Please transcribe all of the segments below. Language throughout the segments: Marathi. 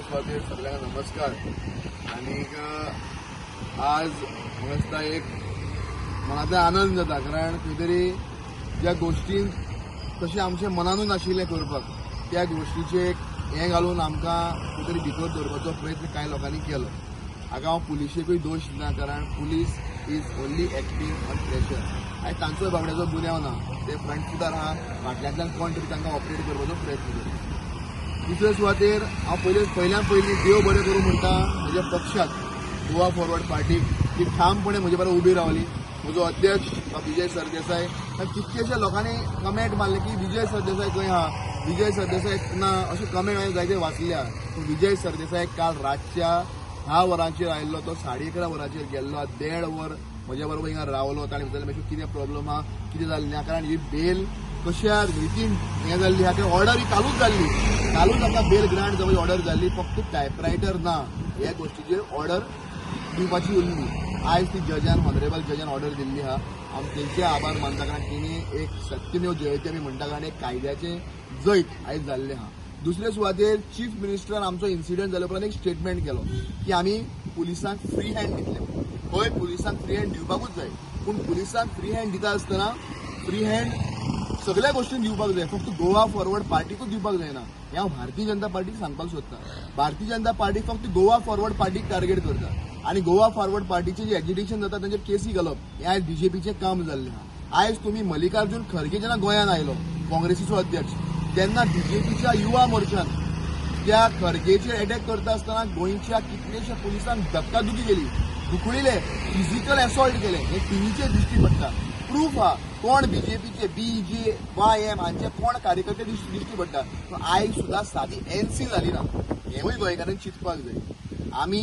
सुवातेर सगळ्यांना नमस्कार। आणि आज म्हाका दिसता एक मनाचो आनंद जाता, कारण खंय तरी ज्या गोष्टीन तशें आमच्या मनानूच नाशिल्लें करपाक त्या गोष्टीचे एक हें घालून आमकां खंय तरी भितर दवरपाचो प्रयत्न कांय लोकांनी केलो। हाका हांव पुलिशेकूय दोश दिना, कारण police is only acting on pressure. आयज तांचो बाबड्याचो गुन्यांव ना, ते फ्रंट फुटार आहा, फाटल्यातल्यान कोण तरी तांकां ऑपरेट करपाचो प्रयत्न करता। दुसऱ्या सुवातेर हांव पयल्यान पयलीं देव बरें करूं म्हणटा म्हज्या पक्षाक, गोवा फॉरवर्ड पार्टीक, ती ठामपणे म्हजे बरोबर उबी रावली। म्हजो अध्यक्ष विजय सरदेसाय, कितकेशा लोकांनी कमेंट मारले की विजय सरदेसाय खंय आहा, विजय सरदेसाय ना, अशें कमेंट हांवें जायते वाचल्या। पूण विजय सरदेसाय काल रातच्या 10 वरांचेर आयिल्लो, तो 11:30 वरांचेर गेल्लो, 1.5 वर म्हज्या बरोबर हिंगा रावलो। ताणें विचारलें मागीर कितें प्रॉब्लम आहा, कितें जालें ना, कारण ही बेल कशा रितीन हें जाल्ली आहा, ऑर्डर ही कालूच जाल्ली, कालूच आमकां बेल ग्रांट जावपाची ऑर्डर जाल्ली, फक्त टायपरायटर ना ह्या गोष्टीचेर ऑर्डर दिवपाची उरली। आयज ती Jazan, honourable Jazan order Delhi आहा। आमी तेंचे आभार मानता, कारण तिणी एक सत्यमेव जयते आमी म्हणटा, कारण एक कायद्याचें जैत आयज जाल्लें आहा। दुसरे सुवातेर चीफ मिनिस्टरान आमचो इन्सिडंट जाल्या उपरांत एक स्टेटमेंट केलो की आमी पुलिसांक फ्री हँड दितले। हय, पुलिसांक फ्री हँड दिवपाकूच जाय, पूण पुलिसांक फ्री हँड दिता आसतना फ्री हँड सगळ्या गोष्टींक दिवपाक जाय, फक्त गोवा फॉरवर्ड पार्टीकूच दिवपाक जायना। हें हांव भारतीय जनता पार्टीक सांगपाक सोदता। भारतीय जनता पार्टी फक्त गोवा फॉरवर्ड पार्टीक टार्गेट करता, आणि गोवा फॉरवर्ड पार्टीचे जे एजिटेशन जाता तांचेर केसी घालप हें आयज बीजेपीचें काम जाल्लें आहा। आयज तुमी मल्लिकार्जुन खरगे जेन्ना गोंयांत आयलो काँग्रेसीचो अध्यक्ष, तेन्ना बीजेपीच्या युवा मोर्चान त्या खरगेचेर अटॅक करता आसतना गोंयच्या कितलेशा पुलिसांक धक्काधुकी केली, दुखळिले, फिजिकल असॉल्ट केले। हे टीव्हीचेर दिश्टी पडटा, प्रूफ हा, कोण बीजेपीचे BJYM हांचे कोण कार्यकर्ते दिश्टी पडटा। आयज सुद्दां सादी एनसी जाली ना, हेंवूय गोंयकारांनी चिंतपाक जाय। आमी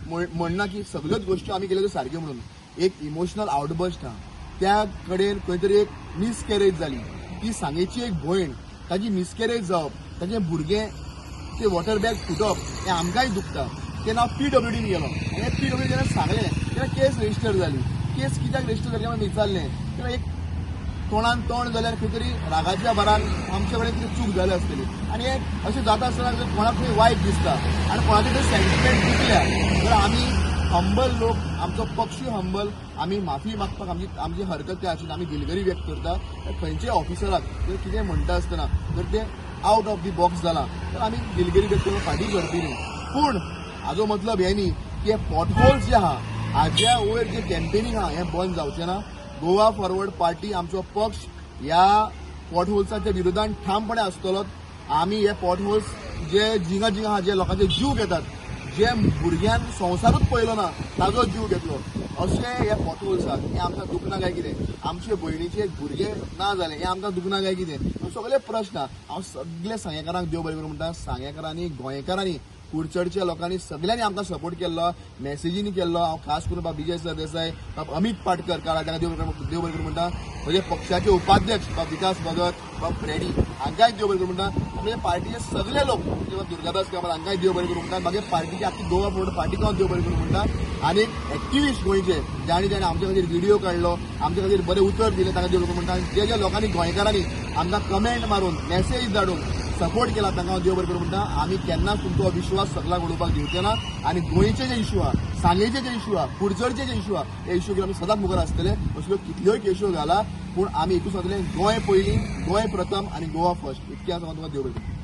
म्हणना की सगळ्योच गोष्टी आमी केल्यो त्यो सारक्यो म्हणून, एक इमोशनल आउटबस्ट हा, त्या कडेन खंय तरी एक मिसकॅरेज जाली, ती सांगेची एक भयण, ताची मिसकॅरेज जावप, ताचें भुरगें ते वॉटर बॅग फुटप हें आमकांय दुखता। तें नांव PWDन गेलो, आनी PWD जेन्ना सांगलें तेन्ना केस रजिस्टर जाली। केस कित्याक रजिस्टर जाली म्हणून विचारलें, तेन्ना एक तोंडान तोंड जाल्यार खंय तरी रागाच्या भरान आमचे कडेन कितें चूक जाली आसतली, आनी अशें जाता आसतना जर कोणाक खंय वायट दिसता आनी कोणाचे तरी सेंटिमेंट दुखल्या, तर आमी हंबल लोक, आमचो पक्षूय हंबल, आमी माफी मागपाक आमची हरकत काय आशिल्ली, आमी दिलगिरी व्यक्त करता। खंयच्याय ऑफिसराक जर कितें म्हणटा आसतना जर तें आउट ऑफ दी बॉक्स जालां तर आमी दिलगिरी व्यक्त करून फाटीं सरपी न्ही। पूण हाजो मतलब हें न्ही की हे पॉटहोल्स जे आहा हाज्या वयर जे कॅम्पेनींग आहा हें बंद जावचें ना। गोवा फॉरवर्ड पार्टी, आमचो पक्ष ह्या पॉटहोल्साच्या विरोधान ठामपणे आसतलोच। आमी हे पॉटहोल्स जे जिंगा आहा, जे लोकांचे जीव घेतात, जे भुरग्यान संवसारूच पळयलो ना ताजो जीव घेतलो, अशे हे पॉटहोल्स आहात। हें आमकां दुखना काय कितें, आमचे भयणीचे भुरगे ना जाले हें आमकां दुखना काय कितें, सगळे प्रश्न हांव सगळे सांगेकारांक देव बरें करूं म्हणटा। सांगेकारांनी, गोंयकारांनी, कुडचडच्या लोकांनी सगळ्यांनी आमकां सपोर्ट केल्लो, मॅसेजींनी केल्लो। हांव खास करून बाब विजय सरदेसाय, बाब अमित पाटकर, काल तांकां देव बरें करूं म्हणटा। म्हजे पक्षाचे उपाध्यक्ष बाब विकास भगत, बाब फ्रेडी हांकांय देव बरें करूं म्हणटा। म्हणजे पार्टीचे सगळे लोक, दुर्गादास कामत हांकांय देव बरें करूं म्हणटा। मागीर पार्टीची आख्खी गोवा फॉरवर्ड पार्टीक हांव देव बरें करूं म्हणटा। आनी एक्टिविस्ट गोंयचे जाणी आमचे खातीर व्हिडिओ काडलो, आमचे खातीर बरें उतर दिलें, तांकां देव बरें करूं म्हणटा। जे जे लोकांनी गोंयकारांनी आमकां कमेंट मारून, मेसेज धाडून सपोर्ट केला तांकां हांव देव बरें करूं म्हणटा। आमी केन्नाच तुमचो विश्वास सगळ्यांक उडोवपाक दिवचे ना, आनी गोंयचे जे इशू आहा, सांगेचे जे इशू आहा, कुडचडचे जे इशू आहा, हे इशू घेवन आमी सदांच मुखार आसतले। असल्यो कितल्योय केश्यो घाला, पूण आमी एकूच सांगतलें, गोंय पयलीं, गोंय प्रथम आनी गोवा फर्स्ट, इतकें सांगून तुमकां देव बरें करूं।